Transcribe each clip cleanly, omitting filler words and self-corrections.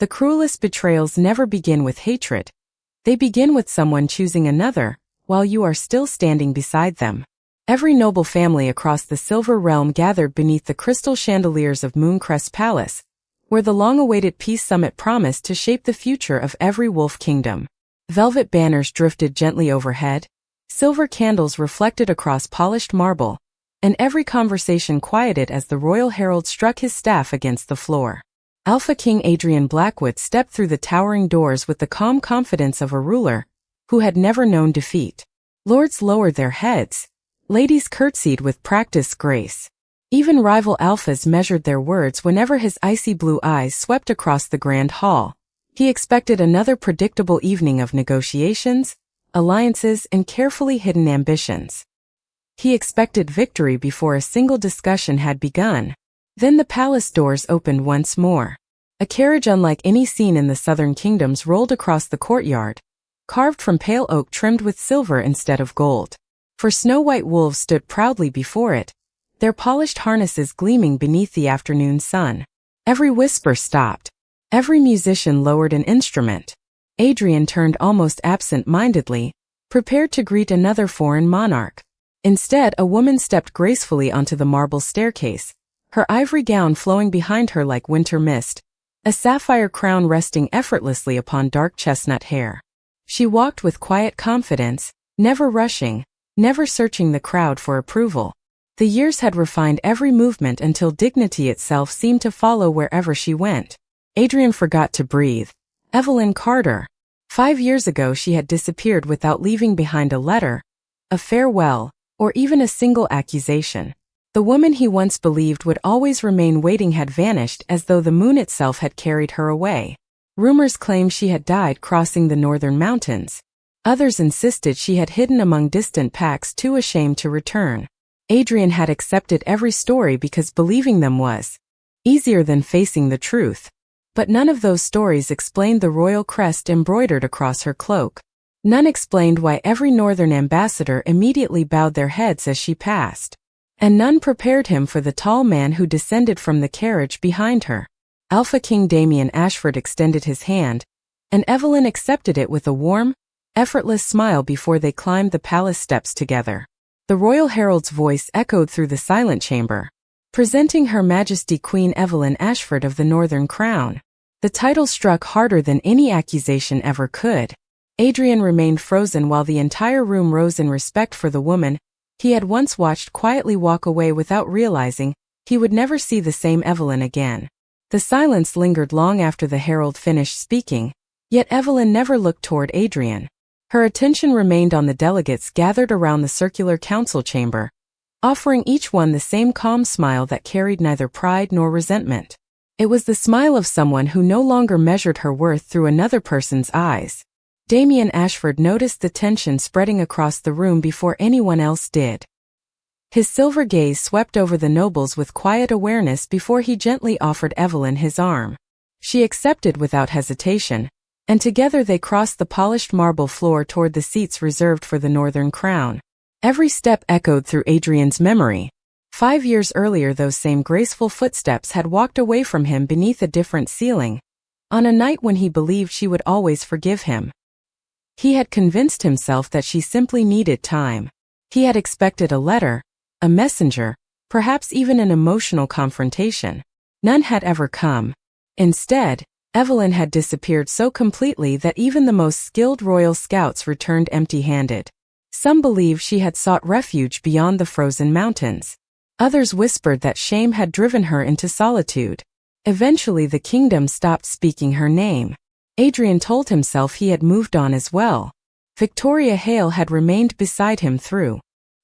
The cruelest betrayals never begin with hatred. They begin with someone choosing another, while you are still standing beside them. Every noble family across the Silver Realm gathered beneath the crystal chandeliers of Mooncrest Palace, where the long-awaited peace summit promised to shape the future of every wolf kingdom. Velvet banners drifted gently overhead, silver candles reflected across polished marble, and every conversation quieted as the royal herald struck his staff against the floor. Alpha King Adrian Blackwood stepped through the towering doors with the calm confidence of a ruler who had never known defeat. Lords lowered their heads, ladies curtsied with practiced grace. Even rival alphas measured their words whenever his icy blue eyes swept across the grand hall. He expected another predictable evening of negotiations, alliances, and carefully hidden ambitions. He expected victory before a single discussion had begun. Then the palace doors opened once more. A carriage unlike any seen in the southern kingdoms rolled across the courtyard, carved from pale oak trimmed with silver instead of gold. For snow-white wolves stood proudly before it, their polished harnesses gleaming beneath the afternoon sun. Every whisper stopped. Every musician lowered an instrument. Adrian turned almost absent-mindedly, prepared to greet another foreign monarch. Instead, a woman stepped gracefully onto the marble staircase, her ivory gown flowing behind her like winter mist, a sapphire crown resting effortlessly upon dark chestnut hair. She walked with quiet confidence, never rushing, never searching the crowd for approval. The years had refined every movement until dignity itself seemed to follow wherever she went. Adrian forgot to breathe. Evelyn Carter. 5 years ago she had disappeared without leaving behind a letter, a farewell, or even a single accusation. The woman he once believed would always remain waiting had vanished as though the moon itself had carried her away. Rumors claimed she had died crossing the northern mountains. Others insisted she had hidden among distant packs too ashamed to return. Adrian had accepted every story because believing them was easier than facing the truth. But none of those stories explained the royal crest embroidered across her cloak. None explained why every northern ambassador immediately bowed their heads as she passed. And none prepared him for the tall man who descended from the carriage behind her. Alpha King Damien Ashford extended his hand, and Evelyn accepted it with a warm, effortless smile before they climbed the palace steps together. The royal herald's voice echoed through the silent chamber, presenting Her Majesty Queen Evelyn Ashford of the Northern Crown. The title struck harder than any accusation ever could. Adrian remained frozen while the entire room rose in respect for the woman he had once watched quietly walk away without realizing he would never see the same Evelyn again. The silence lingered long after the herald finished speaking, yet Evelyn never looked toward Adrian. Her attention remained on the delegates gathered around the circular council chamber, offering each one the same calm smile that carried neither pride nor resentment. It was the smile of someone who no longer measured her worth through another person's eyes. Damien Ashford noticed the tension spreading across the room before anyone else did. His silver gaze swept over the nobles with quiet awareness before he gently offered Evelyn his arm. She accepted without hesitation, and together they crossed the polished marble floor toward the seats reserved for the Northern Crown. Every step echoed through Adrian's memory. 5 years earlier those same graceful footsteps had walked away from him beneath a different ceiling, on a night when he believed she would always forgive him. He had convinced himself that she simply needed time. He had expected a letter, a messenger, perhaps even an emotional confrontation. None had ever come. Instead, Evelyn had disappeared so completely that even the most skilled royal scouts returned empty-handed. Some believed she had sought refuge beyond the frozen mountains. Others whispered that shame had driven her into solitude. Eventually the kingdom stopped speaking her name. Adrian told himself he had moved on as well. Victoria Hale had remained beside him through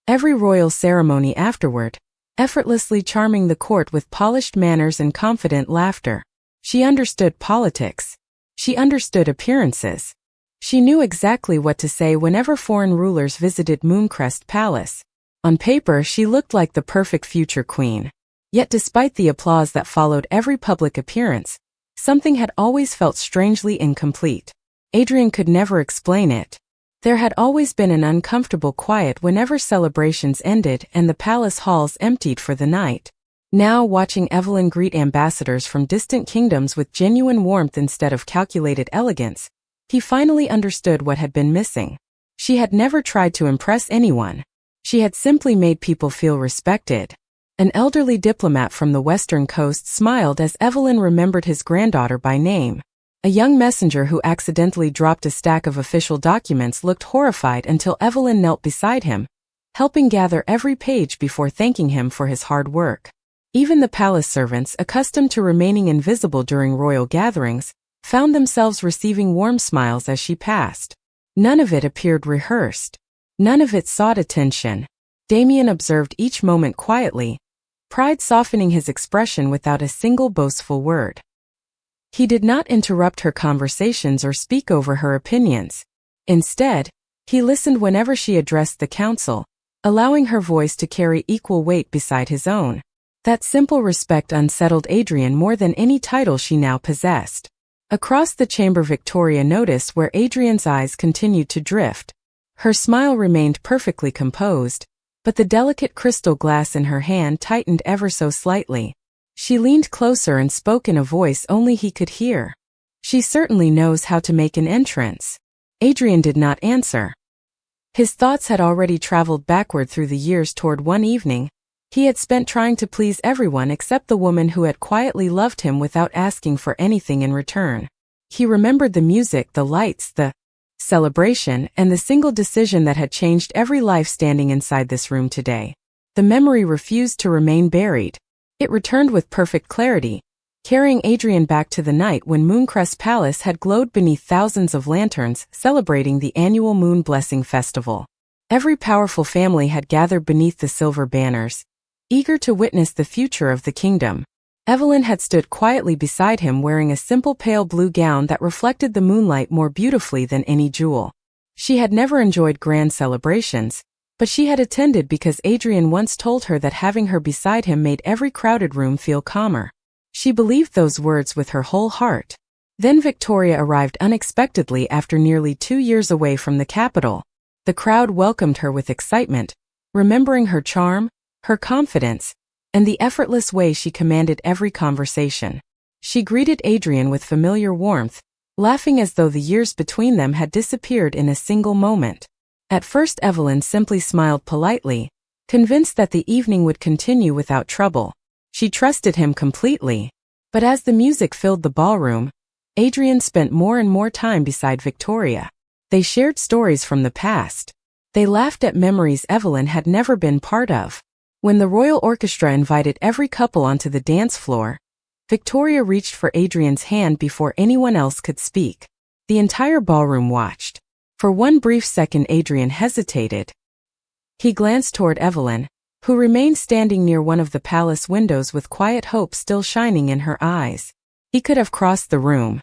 every royal ceremony afterward, effortlessly charming the court with polished manners and confident laughter. She understood politics. She understood appearances. She knew exactly what to say whenever foreign rulers visited Mooncrest Palace. On paper, she looked like the perfect future queen. Yet despite the applause that followed every public appearance, something had always felt strangely incomplete. Adrian could never explain it. There had always been an uncomfortable quiet whenever celebrations ended and the palace halls emptied for the night. Now, watching Evelyn greet ambassadors from distant kingdoms with genuine warmth instead of calculated elegance, he finally understood what had been missing. She had never tried to impress anyone. She had simply made people feel respected. An elderly diplomat from the western coast smiled as Evelyn remembered his granddaughter by name. A young messenger who accidentally dropped a stack of official documents looked horrified until Evelyn knelt beside him, helping gather every page before thanking him for his hard work. Even the palace servants, accustomed to remaining invisible during royal gatherings, found themselves receiving warm smiles as she passed. None of it appeared rehearsed. None of it sought attention. Damien observed each moment quietly, pride softening his expression without a single boastful word. He did not interrupt her conversations or speak over her opinions. Instead, he listened whenever she addressed the council, allowing her voice to carry equal weight beside his own. That simple respect unsettled Adrian more than any title she now possessed. Across the chamber, Victoria noticed where Adrian's eyes continued to drift. Her smile remained perfectly composed, but the delicate crystal glass in her hand tightened ever so slightly. She leaned closer and spoke in a voice only he could hear. "She certainly knows how to make an entrance." Adrian did not answer. His thoughts had already traveled backward through the years toward one evening he had spent trying to please everyone except the woman who had quietly loved him without asking for anything in return. He remembered the music, the lights, the celebration, and the single decision that had changed every life standing inside this room today. The memory refused to remain buried. It returned with perfect clarity, carrying Adrian back to the night when Mooncrest Palace had glowed beneath thousands of lanterns celebrating the annual Moon Blessing Festival. Every powerful family had gathered beneath the silver banners, eager to witness the future of the kingdom. Evelyn had stood quietly beside him wearing a simple pale blue gown that reflected the moonlight more beautifully than any jewel. She had never enjoyed grand celebrations, but she had attended because Adrian once told her that having her beside him made every crowded room feel calmer. She believed those words with her whole heart. Then Victoria arrived unexpectedly after nearly 2 years away from the capital. The crowd welcomed her with excitement, remembering her charm, her confidence, and the effortless way she commanded every conversation. She greeted Adrian with familiar warmth, laughing as though the years between them had disappeared in a single moment. At first Evelyn simply smiled politely, convinced that the evening would continue without trouble. She trusted him completely. But as the music filled the ballroom, Adrian spent more and more time beside Victoria. They shared stories from the past. They laughed at memories Evelyn had never been part of. When the royal orchestra invited every couple onto the dance floor, Victoria reached for Adrian's hand before anyone else could speak. The entire ballroom watched. For one brief second Adrian hesitated. He glanced toward Evelyn, who remained standing near one of the palace windows with quiet hope still shining in her eyes. He could have crossed the room.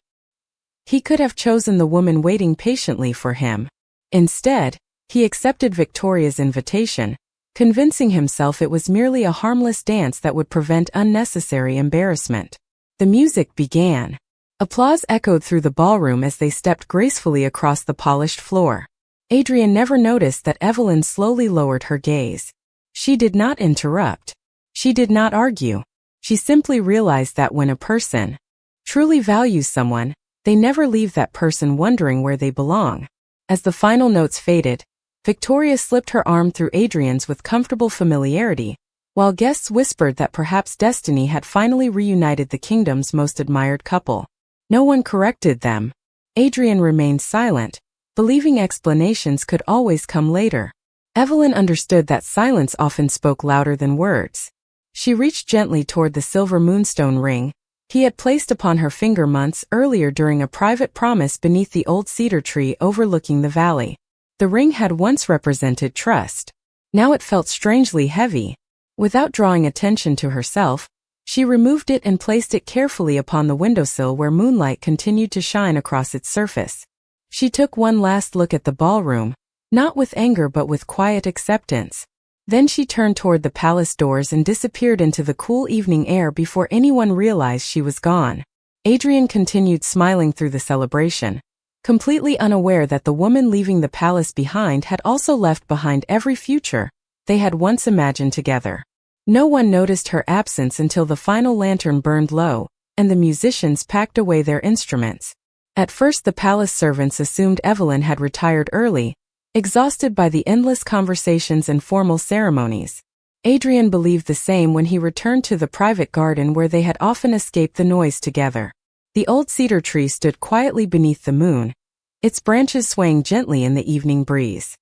He could have chosen the woman waiting patiently for him. Instead, he accepted Victoria's invitation, convincing himself it was merely a harmless dance that would prevent unnecessary embarrassment. The music began. Applause echoed through the ballroom as they stepped gracefully across the polished floor. Adrian never noticed that Evelyn slowly lowered her gaze. She did not interrupt. She did not argue. She simply realized that when a person truly values someone, they never leave that person wondering where they belong. As the final notes faded, Victoria slipped her arm through Adrian's with comfortable familiarity, while guests whispered that perhaps destiny had finally reunited the kingdom's most admired couple. No one corrected them. Adrian remained silent, believing explanations could always come later. Evelyn understood that silence often spoke louder than words. She reached gently toward the silver moonstone ring he had placed upon her finger months earlier during a private promise beneath the old cedar tree overlooking the valley. The ring had once represented trust. Now it felt strangely heavy. Without drawing attention to herself, she removed it and placed it carefully upon the windowsill where moonlight continued to shine across its surface. She took one last look at the ballroom, not with anger but with quiet acceptance. Then she turned toward the palace doors and disappeared into the cool evening air before anyone realized she was gone. Adrian continued smiling through the celebration, completely unaware that the woman leaving the palace behind had also left behind every future they had once imagined together. No one noticed her absence until the final lantern burned low, and the musicians packed away their instruments. At first the palace servants assumed Evelyn had retired early, exhausted by the endless conversations and formal ceremonies. Adrian believed the same when he returned to the private garden where they had often escaped the noise together. The old cedar tree stood quietly beneath the moon, its branches swaying gently in the evening breeze.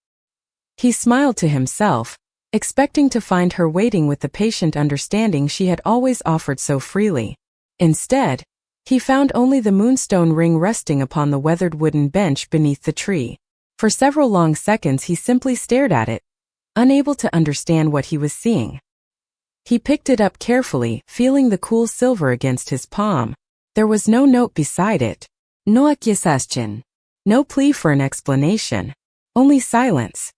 He smiled to himself, expecting to find her waiting with the patient understanding she had always offered so freely. Instead, he found only the moonstone ring resting upon the weathered wooden bench beneath the tree. For several long seconds he simply stared at it, unable to understand what he was seeing. He picked it up carefully, feeling the cool silver against his palm. There was no note beside it. No accusation. No plea for an explanation. Only silence.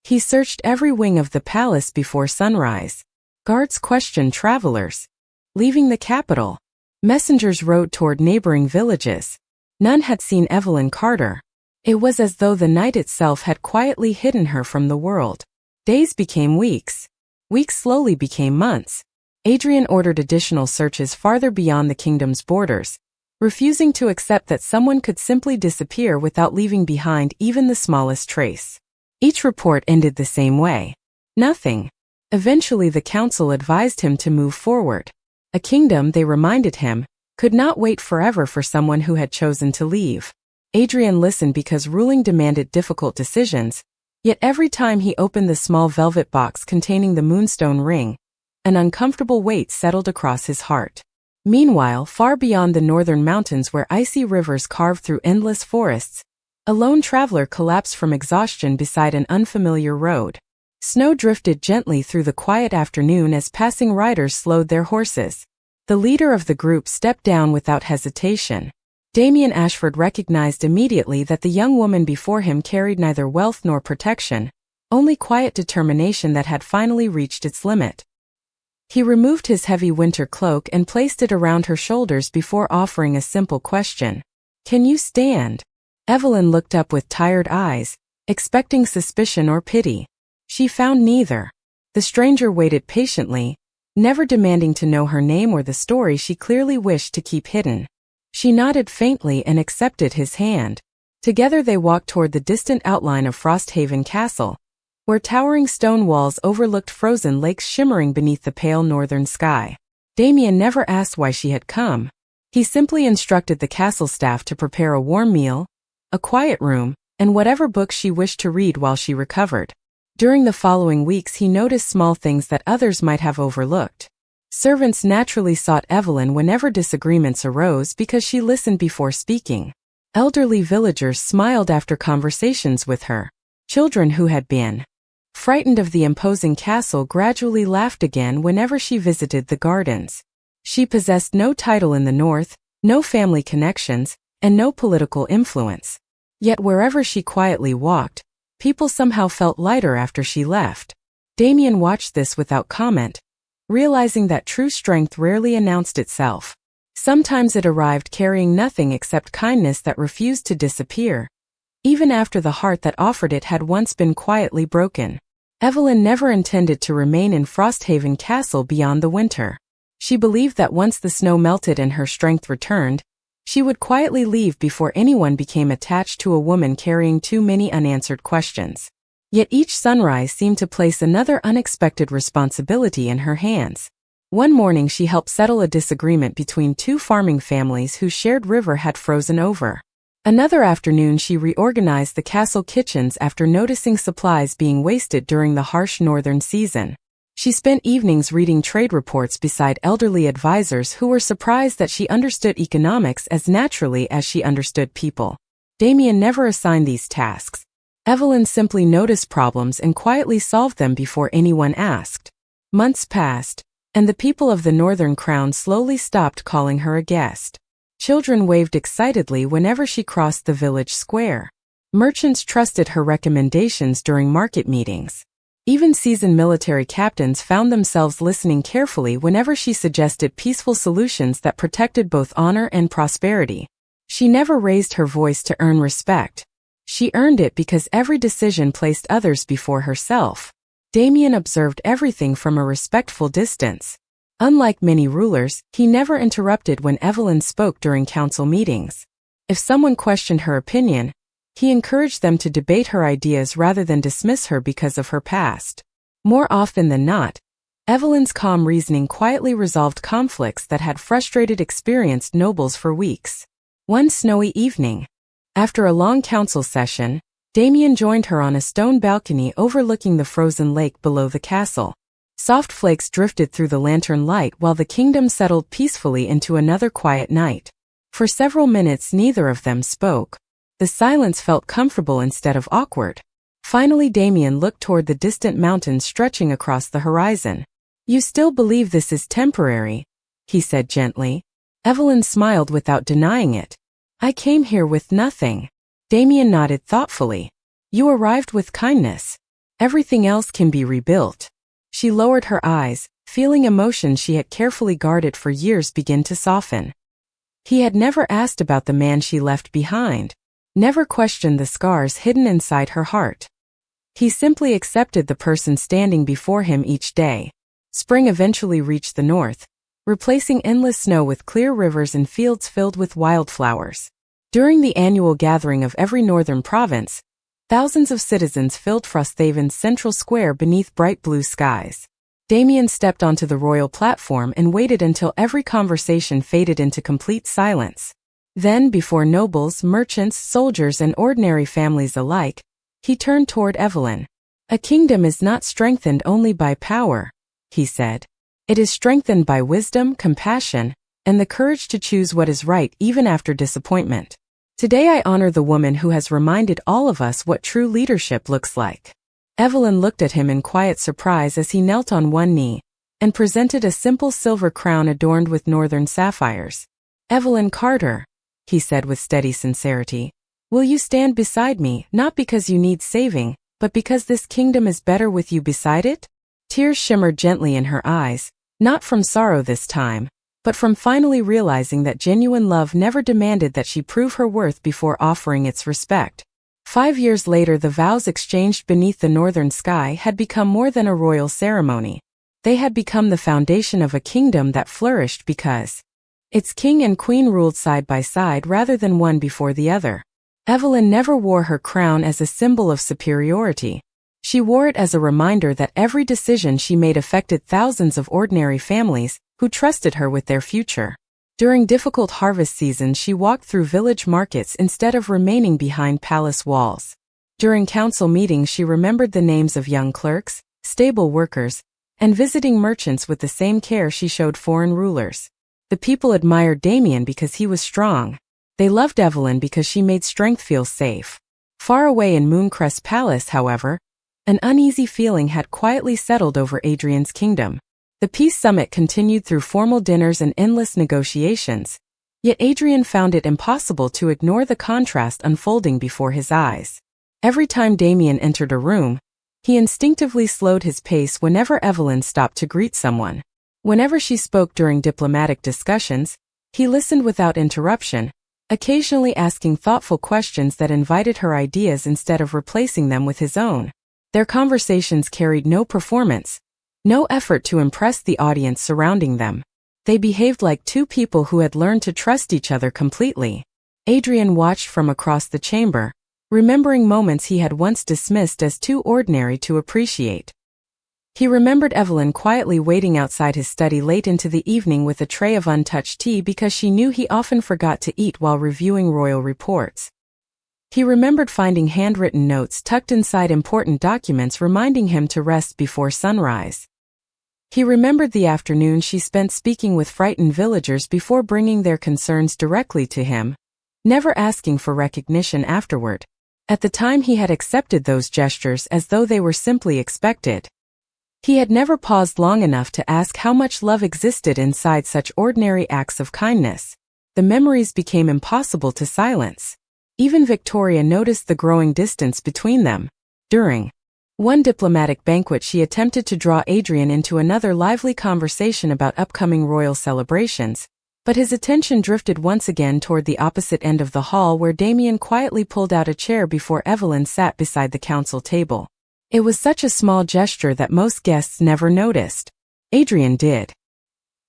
He searched every wing of the palace before sunrise. Guards questioned travelers, leaving the capital. Messengers rode toward neighboring villages. None had seen Evelyn Carter. It was as though the night itself had quietly hidden her from the world. Days became weeks. Weeks slowly became months. Adrian ordered additional searches farther beyond the kingdom's borders, refusing to accept that someone could simply disappear without leaving behind even the smallest trace. Each report ended the same way. Nothing. Eventually the council advised him to move forward. A kingdom, they reminded him, could not wait forever for someone who had chosen to leave. Adrian listened because ruling demanded difficult decisions, yet every time he opened the small velvet box containing the moonstone ring, an uncomfortable weight settled across his heart. Meanwhile, far beyond the northern mountains where icy rivers carved through endless forests, a lone traveler collapsed from exhaustion beside an unfamiliar road. Snow drifted gently through the quiet afternoon as passing riders slowed their horses. The leader of the group stepped down without hesitation. Damien Ashford recognized immediately that the young woman before him carried neither wealth nor protection, only quiet determination that had finally reached its limit. He removed his heavy winter cloak and placed it around her shoulders before offering a simple question. "Can you stand?" Evelyn looked up with tired eyes, expecting suspicion or pity. She found neither. The stranger waited patiently, never demanding to know her name or the story she clearly wished to keep hidden. She nodded faintly and accepted his hand. Together they walked toward the distant outline of Frosthaven Castle, where towering stone walls overlooked frozen lakes shimmering beneath the pale northern sky. Damien never asked why she had come. He simply instructed the castle staff to prepare a warm meal, a quiet room, and whatever books she wished to read while she recovered. During the following weeks he noticed small things that others might have overlooked. Servants naturally sought Evelyn whenever disagreements arose because she listened before speaking. Elderly villagers smiled after conversations with her. Children who had been frightened of the imposing castle gradually laughed again whenever she visited the gardens. She possessed no title in the north, no family connections, and no political influence. Yet wherever she quietly walked, people somehow felt lighter after she left. Damien watched this without comment, realizing that true strength rarely announced itself. Sometimes it arrived carrying nothing except kindness that refused to disappear, even after the heart that offered it had once been quietly broken. Evelyn never intended to remain in Frosthaven Castle beyond the winter. She believed that once the snow melted and her strength returned, she would quietly leave before anyone became attached to a woman carrying too many unanswered questions. Yet each sunrise seemed to place another unexpected responsibility in her hands. One morning she helped settle a disagreement between two farming families whose shared river had frozen over. Another afternoon she reorganized the castle kitchens after noticing supplies being wasted during the harsh northern season. She spent evenings reading trade reports beside elderly advisors who were surprised that she understood economics as naturally as she understood people. Damien never assigned these tasks. Evelyn simply noticed problems and quietly solved them before anyone asked. Months passed, and the people of the Northern Crown slowly stopped calling her a guest. Children waved excitedly whenever she crossed the village square. Merchants trusted her recommendations during market meetings. Even seasoned military captains found themselves listening carefully whenever she suggested peaceful solutions that protected both honor and prosperity. She never raised her voice to earn respect. She earned it because every decision placed others before herself. Damien observed everything from a respectful distance. Unlike many rulers, he never interrupted when Evelyn spoke during council meetings. If someone questioned her opinion, he encouraged them to debate her ideas rather than dismiss her because of her past. More often than not, Evelyn's calm reasoning quietly resolved conflicts that had frustrated experienced nobles for weeks. One snowy evening, after a long council session, Damien joined her on a stone balcony overlooking the frozen lake below the castle. Soft flakes drifted through the lantern light while the kingdom settled peacefully into another quiet night. For several minutes neither of them spoke. The silence felt comfortable instead of awkward. Finally Damien looked toward the distant mountains stretching across the horizon. "You still believe this is temporary?" he said gently. Evelyn smiled without denying it. "I came here with nothing." Damien nodded thoughtfully. "You arrived with kindness. Everything else can be rebuilt." She lowered her eyes, feeling emotions she had carefully guarded for years begin to soften. He had never asked about the man she left behind, never questioned the scars hidden inside her heart. He simply accepted the person standing before him each day. Spring eventually reached the north, replacing endless snow with clear rivers and fields filled with wildflowers. During the annual gathering of every northern province, thousands of citizens filled Frosthaven's central square beneath bright blue skies. Damien stepped onto the royal platform and waited until every conversation faded into complete silence. Then, before nobles, merchants, soldiers, and ordinary families alike, he turned toward Evelyn. "A kingdom is not strengthened only by power," he said. "It is strengthened by wisdom, compassion, and the courage to choose what is right even after disappointment. Today I honor the woman who has reminded all of us what true leadership looks like." Evelyn looked at him in quiet surprise as he knelt on one knee and presented a simple silver crown adorned with northern sapphires. "Evelyn Carter," he said with steady sincerity, "will you stand beside me, not because you need saving, but because this kingdom is better with you beside it?" Tears shimmered gently in her eyes, not from sorrow this time, but from finally realizing that genuine love never demanded that she prove her worth before offering its respect. 5 years later the vows exchanged beneath the northern sky had become more than a royal ceremony. They had become the foundation of a kingdom that flourished because its king and queen ruled side by side rather than one before the other. Evelyn never wore her crown as a symbol of superiority. She wore it as a reminder that every decision she made affected thousands of ordinary families who trusted her with their future. During difficult harvest seasons she walked through village markets instead of remaining behind palace walls. During council meetings she remembered the names of young clerks, stable workers, and visiting merchants with the same care she showed foreign rulers. The people admired Damien because he was strong. They loved Evelyn because she made strength feel safe. Far away in Mooncrest Palace, however, an uneasy feeling had quietly settled over Adrian's kingdom. The peace summit continued through formal dinners and endless negotiations, yet Adrian found it impossible to ignore the contrast unfolding before his eyes. Every time Damien entered a room, he instinctively slowed his pace whenever Evelyn stopped to greet someone. Whenever she spoke during diplomatic discussions, he listened without interruption, occasionally asking thoughtful questions that invited her ideas instead of replacing them with his own. Their conversations carried no performance, no effort to impress the audience surrounding them. They behaved like two people who had learned to trust each other completely. Adrian watched from across the chamber, remembering moments he had once dismissed as too ordinary to appreciate. He remembered Evelyn quietly waiting outside his study late into the evening with a tray of untouched tea because she knew he often forgot to eat while reviewing royal reports. He remembered finding handwritten notes tucked inside important documents reminding him to rest before sunrise. He remembered the afternoon she spent speaking with frightened villagers before bringing their concerns directly to him, never asking for recognition afterward. At the time he had accepted those gestures as though they were simply expected. He had never paused long enough to ask how much love existed inside such ordinary acts of kindness. The memories became impossible to silence. Even Victoria noticed the growing distance between them. During one diplomatic banquet she attempted to draw Adrian into another lively conversation about upcoming royal celebrations, but his attention drifted once again toward the opposite end of the hall where Damien quietly pulled out a chair before Evelyn sat beside the council table. It was such a small gesture that most guests never noticed. Adrian did.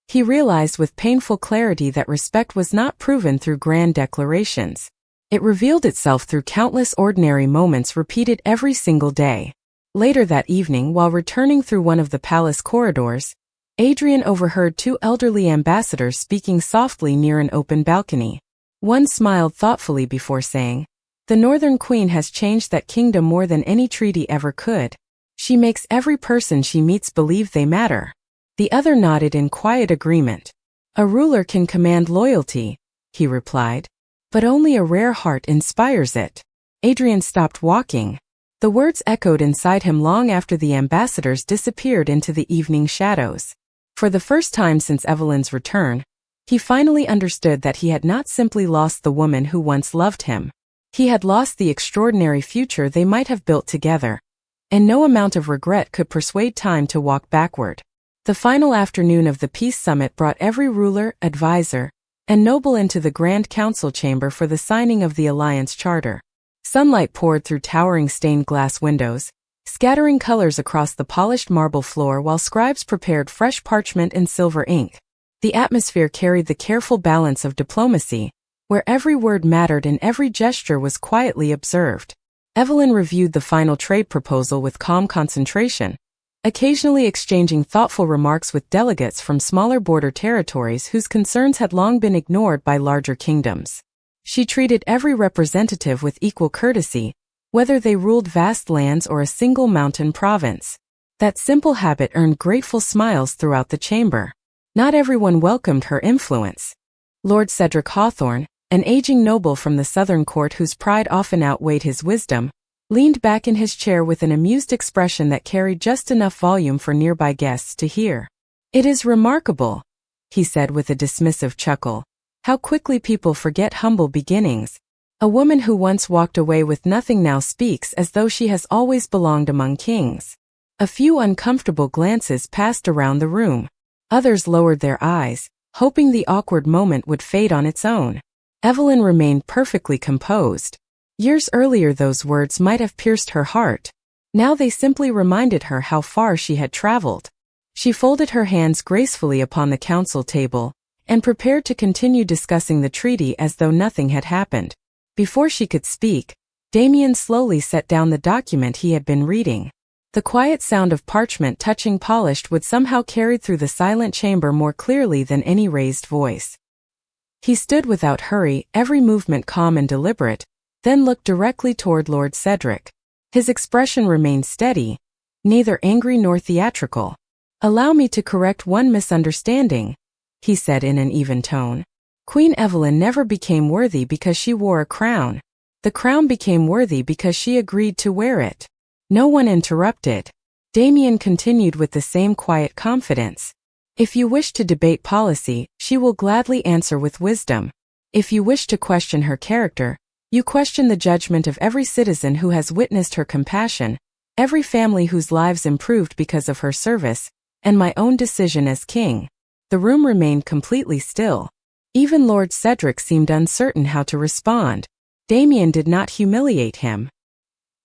He realized with painful clarity that respect was not proven through grand declarations. It revealed itself through countless ordinary moments repeated every single day. Later that evening, while returning through one of the palace corridors, Adrian overheard two elderly ambassadors speaking softly near an open balcony. One smiled thoughtfully before saying, "The Northern Queen has changed that kingdom more than any treaty ever could. She makes every person she meets believe they matter." The other nodded in quiet agreement. "A ruler can command loyalty," he replied, "but only a rare heart inspires it." Adrian stopped walking. The words echoed inside him long after the ambassadors disappeared into the evening shadows. For the first time since Evelyn's return, he finally understood that he had not simply lost the woman who once loved him. He had lost the extraordinary future they might have built together, and no amount of regret could persuade time to walk backward. The final afternoon of the peace summit brought every ruler, advisor, and noble into the Grand Council chamber for the signing of the Alliance Charter. Sunlight poured through towering stained glass windows, scattering colors across the polished marble floor while scribes prepared fresh parchment and silver ink. The atmosphere carried the careful balance of diplomacy, where every word mattered and every gesture was quietly observed. Evelyn reviewed the final trade proposal with calm concentration, occasionally exchanging thoughtful remarks with delegates from smaller border territories whose concerns had long been ignored by larger kingdoms. She treated every representative with equal courtesy, whether they ruled vast lands or a single mountain province. That simple habit earned grateful smiles throughout the chamber. Not everyone welcomed her influence. Lord Cedric Hawthorne, an aging noble from the southern court whose pride often outweighed his wisdom, leaned back in his chair with an amused expression that carried just enough volume for nearby guests to hear. "It is remarkable," he said with a dismissive chuckle, "how quickly people forget humble beginnings. A woman who once walked away with nothing now speaks as though she has always belonged among kings." A few uncomfortable glances passed around the room. Others lowered their eyes, hoping the awkward moment would fade on its own. Evelyn remained perfectly composed. Years earlier those words might have pierced her heart. Now they simply reminded her how far she had traveled. She folded her hands gracefully upon the council table, and prepared to continue discussing the treaty as though nothing had happened. Before she could speak, Damien slowly set down the document he had been reading. The quiet sound of parchment touching polished wood somehow carried through the silent chamber more clearly than any raised voice. He stood without hurry, every movement calm and deliberate, then looked directly toward Lord Cedric. His expression remained steady, neither angry nor theatrical. "Allow me to correct one misunderstanding," he said in an even tone. "Queen Evelyn never became worthy because she wore a crown. The crown became worthy because she agreed to wear it." No one interrupted. Damien continued with the same quiet confidence. "If you wish to debate policy, she will gladly answer with wisdom. If you wish to question her character, you question the judgment of every citizen who has witnessed her compassion, every family whose lives improved because of her service, and my own decision as king." The room remained completely still. Even Lord Cedric seemed uncertain how to respond. Damien did not humiliate him.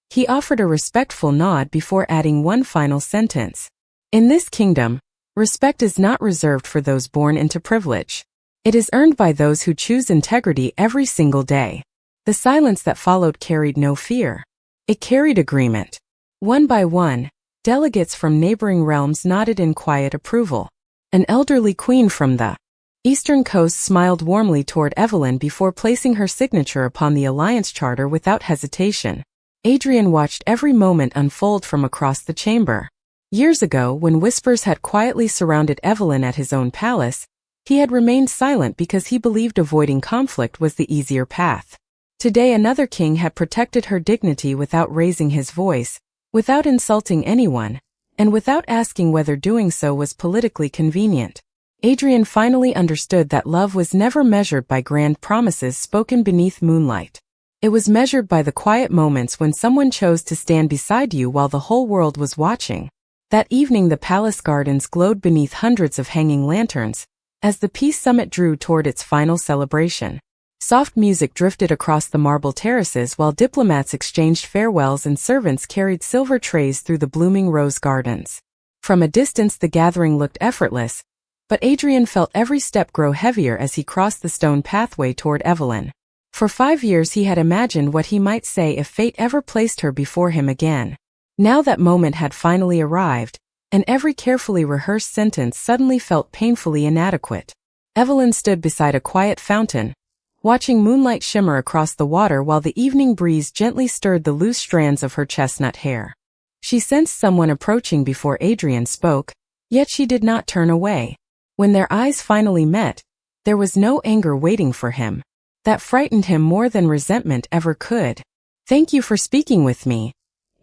He offered a respectful nod before adding one final sentence. "In this kingdom, respect is not reserved for those born into privilege. It is earned by those who choose integrity every single day." The silence that followed carried no fear. It carried agreement. One by one, delegates from neighboring realms nodded in quiet approval. An elderly queen from the Eastern Coast smiled warmly toward Evelyn before placing her signature upon the Alliance Charter without hesitation. Adrian watched every moment unfold from across the chamber. Years ago, when whispers had quietly surrounded Evelyn at his own palace, he had remained silent because he believed avoiding conflict was the easier path. Today another king had protected her dignity without raising his voice, without insulting anyone, and without asking whether doing so was politically convenient. Adrian finally understood that love was never measured by grand promises spoken beneath moonlight. It was measured by the quiet moments when someone chose to stand beside you while the whole world was watching. That evening the palace gardens glowed beneath hundreds of hanging lanterns, as the peace summit drew toward its final celebration. Soft music drifted across the marble terraces while diplomats exchanged farewells and servants carried silver trays through the blooming rose gardens. From a distance the gathering looked effortless, but Adrian felt every step grow heavier as he crossed the stone pathway toward Evelyn. For 5 years he had imagined what he might say if fate ever placed her before him again. Now that moment had finally arrived, and every carefully rehearsed sentence suddenly felt painfully inadequate. Evelyn stood beside a quiet fountain, watching moonlight shimmer across the water while the evening breeze gently stirred the loose strands of her chestnut hair. She sensed someone approaching before Adrian spoke, yet she did not turn away. When their eyes finally met, there was no anger waiting for him. That frightened him more than resentment ever could. "Thank you for speaking with me,"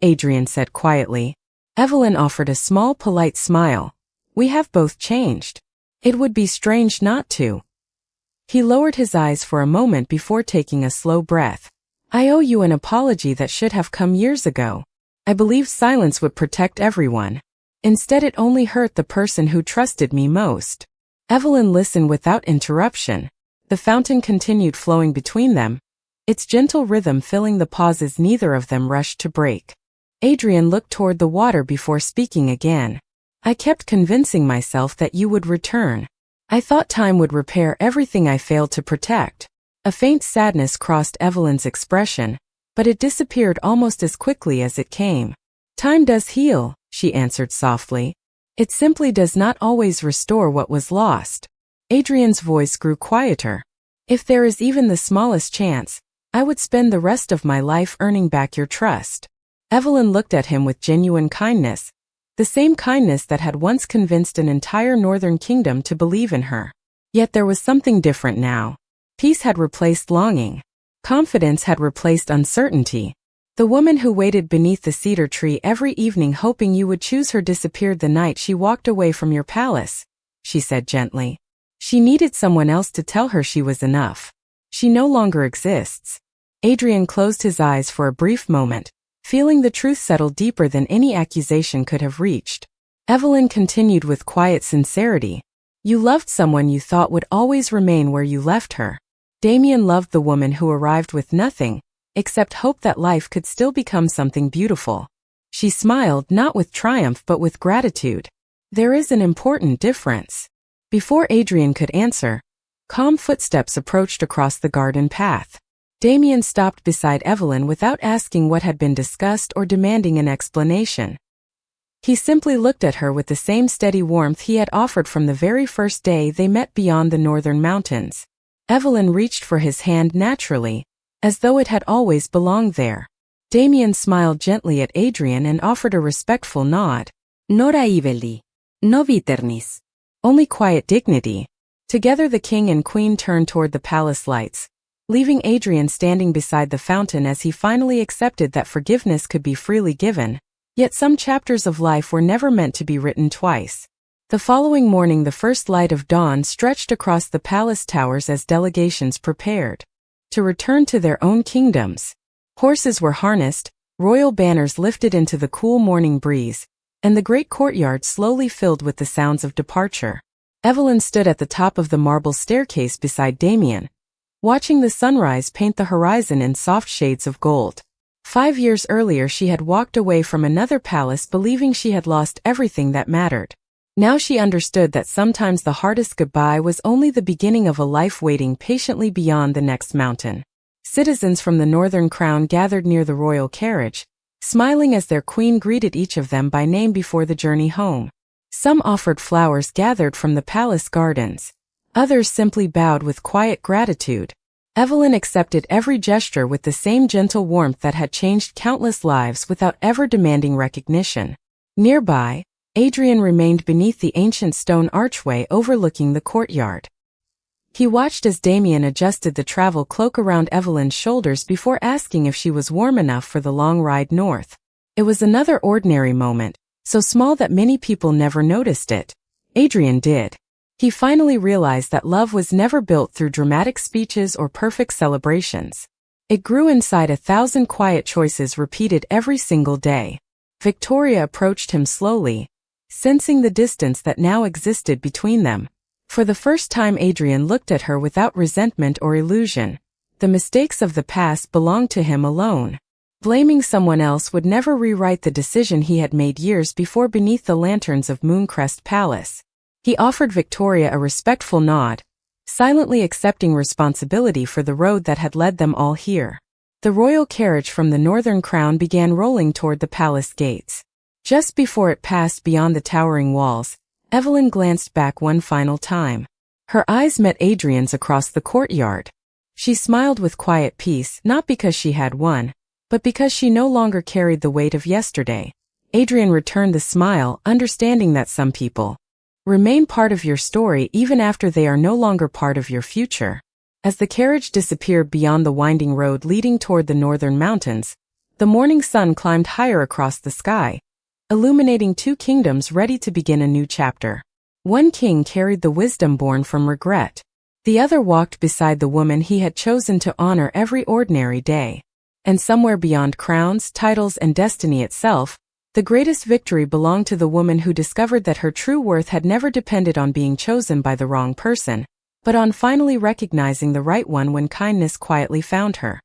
Adrian said quietly. Evelyn offered a small polite smile. "We have both changed. It would be strange not to." He lowered his eyes for a moment before taking a slow breath. "I owe you an apology that should have come years ago. I believed silence would protect everyone. Instead it only hurt the person who trusted me most." Evelyn listened without interruption. The fountain continued flowing between them, its gentle rhythm filling the pauses neither of them rushed to break. Adrian looked toward the water before speaking again. "I kept convincing myself that you would return. I thought time would repair everything I failed to protect." A faint sadness crossed Evelyn's expression, but it disappeared almost as quickly as it came. "Time does heal," she answered softly. "It simply does not always restore what was lost." Adrian's voice grew quieter. "If there is even the smallest chance, I would spend the rest of my life earning back your trust." Evelyn looked at him with genuine kindness, the same kindness that had once convinced an entire northern kingdom to believe in her. Yet there was something different now. Peace had replaced longing. Confidence had replaced uncertainty. "The woman who waited beneath the cedar tree every evening hoping you would choose her disappeared the night she walked away from your palace," she said gently. "She needed someone else to tell her she was enough. She no longer exists." Adrian closed his eyes for a brief moment, feeling the truth settle deeper than any accusation could have reached. Evelyn continued with quiet sincerity. "You loved someone you thought would always remain where you left her. Damien loved the woman who arrived with nothing, except hope that life could still become something beautiful." She smiled not with triumph but with gratitude. "There is an important difference." Before Adrian could answer, calm footsteps approached across the garden path. Damien stopped beside Evelyn without asking what had been discussed or demanding an explanation. He simply looked at her with the same steady warmth he had offered from the very first day they met beyond the northern mountains. Evelyn reached for his hand naturally, as though it had always belonged there. Damien smiled gently at Adrian and offered a respectful nod. "Nora Iveli. No bitterness. Only quiet dignity." Together the king and queen turned toward the palace lights, leaving Adrian standing beside the fountain as he finally accepted that forgiveness could be freely given, yet some chapters of life were never meant to be written twice. The following morning the first light of dawn stretched across the palace towers as delegations prepared to return to their own kingdoms. Horses were harnessed, royal banners lifted into the cool morning breeze, and the great courtyard slowly filled with the sounds of departure. Evelyn stood at the top of the marble staircase beside Damien, watching the sunrise paint the horizon in soft shades of gold. 5 years earlier she had walked away from another palace believing she had lost everything that mattered. Now she understood that sometimes the hardest goodbye was only the beginning of a life waiting patiently beyond the next mountain. Citizens from the northern crown gathered near the royal carriage, smiling as their queen greeted each of them by name before the journey home. Some offered flowers gathered from the palace gardens. Others simply bowed with quiet gratitude. Evelyn accepted every gesture with the same gentle warmth that had changed countless lives without ever demanding recognition. Nearby, Adrian remained beneath the ancient stone archway overlooking the courtyard. He watched as Damien adjusted the travel cloak around Evelyn's shoulders before asking if she was warm enough for the long ride north. It was another ordinary moment, so small that many people never noticed it. Adrian did. He finally realized that love was never built through dramatic speeches or perfect celebrations. It grew inside 1,000 quiet choices repeated every single day. Victoria approached him slowly, sensing the distance that now existed between them. For the first time Adrian looked at her without resentment or illusion. The mistakes of the past belonged to him alone. Blaming someone else would never rewrite the decision he had made years before beneath the lanterns of Mooncrest Palace. He offered Victoria a respectful nod, silently accepting responsibility for the road that had led them all here. The royal carriage from the Northern Crown began rolling toward the palace gates. Just before it passed beyond the towering walls, Evelyn glanced back one final time. Her eyes met Adrian's across the courtyard. She smiled with quiet peace, not because she had won, but because she no longer carried the weight of yesterday. Adrian returned the smile, understanding that some people remain part of your story even after they are no longer part of your future. As the carriage disappeared beyond the winding road leading toward the northern mountains, the morning sun climbed higher across the sky, illuminating two kingdoms ready to begin a new chapter. One king carried the wisdom born from regret. The other walked beside the woman he had chosen to honor every ordinary day. And somewhere beyond crowns, titles, and destiny itself, the greatest victory belonged to the woman who discovered that her true worth had never depended on being chosen by the wrong person, but on finally recognizing the right one when kindness quietly found her.